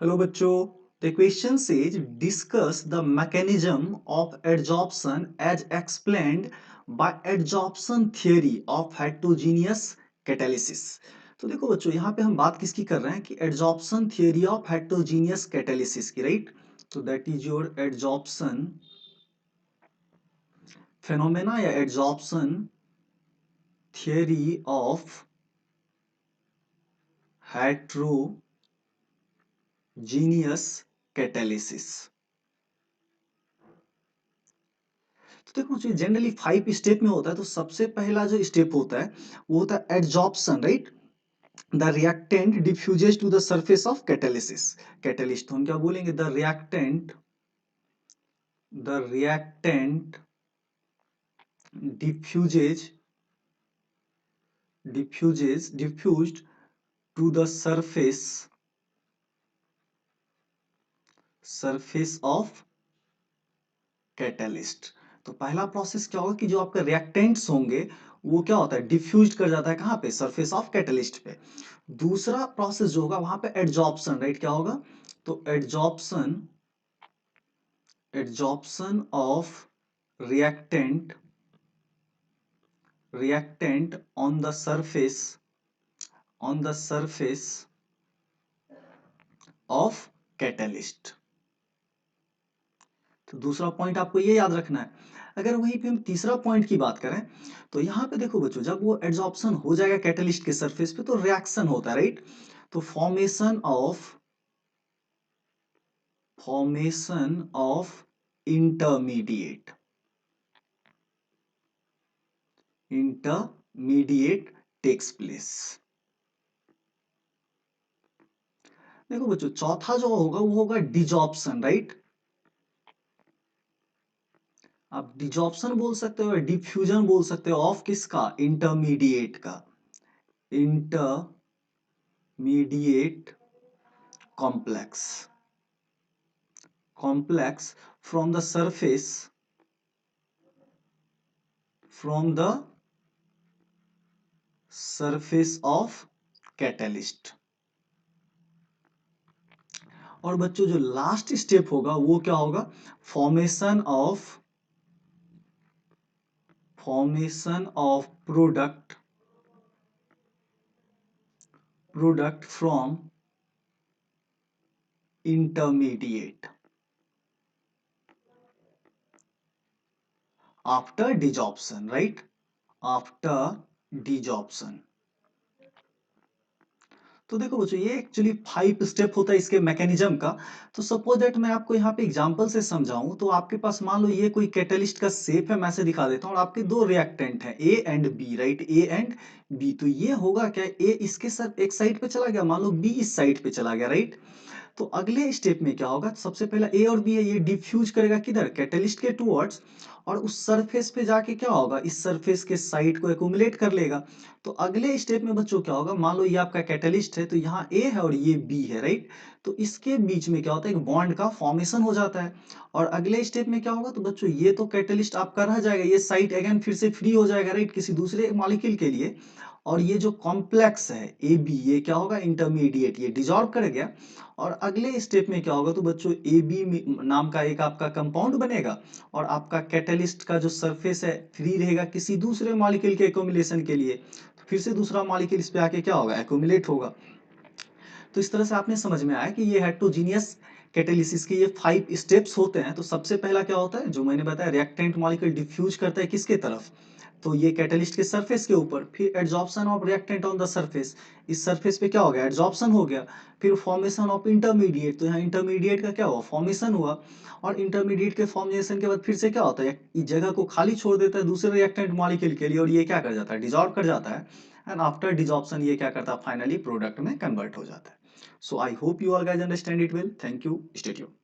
Hello बच्चों, the question says discuss the mechanism of adsorption as explained by adsorption theory of heterogeneous catalysis। तो देखो बच्चों, यहाँ पे हम बात किसकी कर रहे हैं कि adsorption theory of heterogeneous catalysis की, राइट। तो that is your adsorption phenomena या adsorption theory of heterogeneous catalysis। तो देखो जो जनरली 5 स्टेप में होता है, तो सबसे पहला जो स्टेप होता है वो होता है adsorption, right. The reactant diffuses to the surface of catalysis. Catalyst तो हम क्या बोलेंगे, the reactant diffused to the surface of catalyst. तो पहला प्रोसेस क्या होगा कि जो आपका रिएक्टेंट्स होंगे वो क्या होता है, डिफ्यूज कर जाता है कहाँ पे, सरफेस ऑफ कैटलिस्ट पे। दूसरा प्रोसेस जो होगा वहां पे एडजॉर्प्शन, राइट, क्या होगा, तो adsorption of reactant on the surface of catalyst. तो दूसरा पॉइंट आपको ये याद रखना है। अगर वहीं पे हम तीसरा पॉइंट की बात करें तो यहाँ पे देखो बच्चों, जब वो एड्सॉर्प्शन हो जाएगा कैटलिस्ट के सरफेस पे तो रिएक्शन होता है, राइट। तो formation of intermediate takes place. देखो बच्चों, चौथा जो होगा वो होगा डिजॉर्प्शन, राइट। आप डिजॉर्प्शन बोल सकते हो, डिफ्यूजन बोल सकते हो, ऑफ किसका, इंटरमीडिएट का, intermediate complex from the surface of catalyst। और बच्चों जो लास्ट स्टेप होगा वो क्या होगा, formation of product from intermediate after desorption, right, after desorption. तो देखो बच्चों, ये एक्चुअली 5 स्टेप होता है इसके मैकेनिज्म का। तो सपोज दैट मैं आपको यहाँ पे एग्जांपल से समझाऊं, तो आपके पास मान लो ये कोई कैटलिस्ट का शेप है, मैं से दिखा देता हूँ, और आपके दो रिएक्टेंट हैं A and B, right, A and B. तो ये होगा क्या, ए इसके साथ एक साइड पे चला गया, मान लो बी इस साइड पे चला गया, राइट। तो अगले स्टेप में क्या होगा, सबसे पहला ए और बी है, ये डिफ्यूज करेगा किधर, कैटलिस्ट के टुवर्ड्स, और उस सरफेस पे जाके क्या होगा, इस सरफेस के साइड को एक्युमुलेट कर लेगा। तो अगले स्टेप में बच्चों क्या होगा, मान लो ये आपका कैटलिस्ट है, तो यहाँ ए है और ये बी है, राइट। तो इसके बीच में क्या होता है, एक बॉन्ड का फॉर्मेशन हो जाता है। और अगले स्टेप में क्या होगा, तो बच्चों ये तो कैटलिस्ट आपका रह जाएगा, ये साइट अगेन फिर से फ्री हो जाएगा, राइट, किसी दूसरे मॉलिक्यूल के लिए। और ये जो कॉम्प्लेक्स है ए बी, ये क्या होगा, इंटरमीडिएट, ये डिजॉल्व कर गया। और अगले स्टेप में क्या होगा, तो बच्चों ए बी नाम का एक आपका कंपाउंड बनेगा, और आपका कैटलिस्ट का जो सरफेस है फ्री रहेगा किसी दूसरे मॉलिक्यूल के एक्युमुलेशन के लिए। तो फिर से दूसरा मॉलिक्यूल इस पे आके क्या होगा, एक्युमुलेट होगा। तो इस तरह से आपने समझ में आया कि ये हेटेरोजेनियस कैटालिसिस के ये 5 स्टेप्स होते हैं। तो सबसे पहला क्या होता है, जो मैंने बताया, रिएक्टेंट मॉलिक्यूल डिफ्यूज करता है किसके तरफ, तो ये कैटलिस्ट के सरफेस के ऊपर। फिर adsorption of reactant on the surface, इस सरफेस पे क्या हो गया, एड्सॉर्प्शन हो गया। फिर फॉर्मेशन ऑफ इंटरमीडिएट, तो यहाँ इंटरमीडिएट का क्या हुआ, फॉर्मेशन हुआ। और इंटरमीडिएट के फॉर्मेशन के बाद फिर से क्या होता है, इस जगह को खाली छोड़ देता है दूसरे रिएक्टेंट मॉलिक्यूल के लिए, और ये क्या कर जाता है, डिजॉल्व कर जाता है। एंड आफ्टर डिजॉर्प्शन ये क्या करता है, फाइनली प्रोडक्ट में कन्वर्ट हो जाता है। So I hope you all guys understand it well. Thank you. Stay tuned.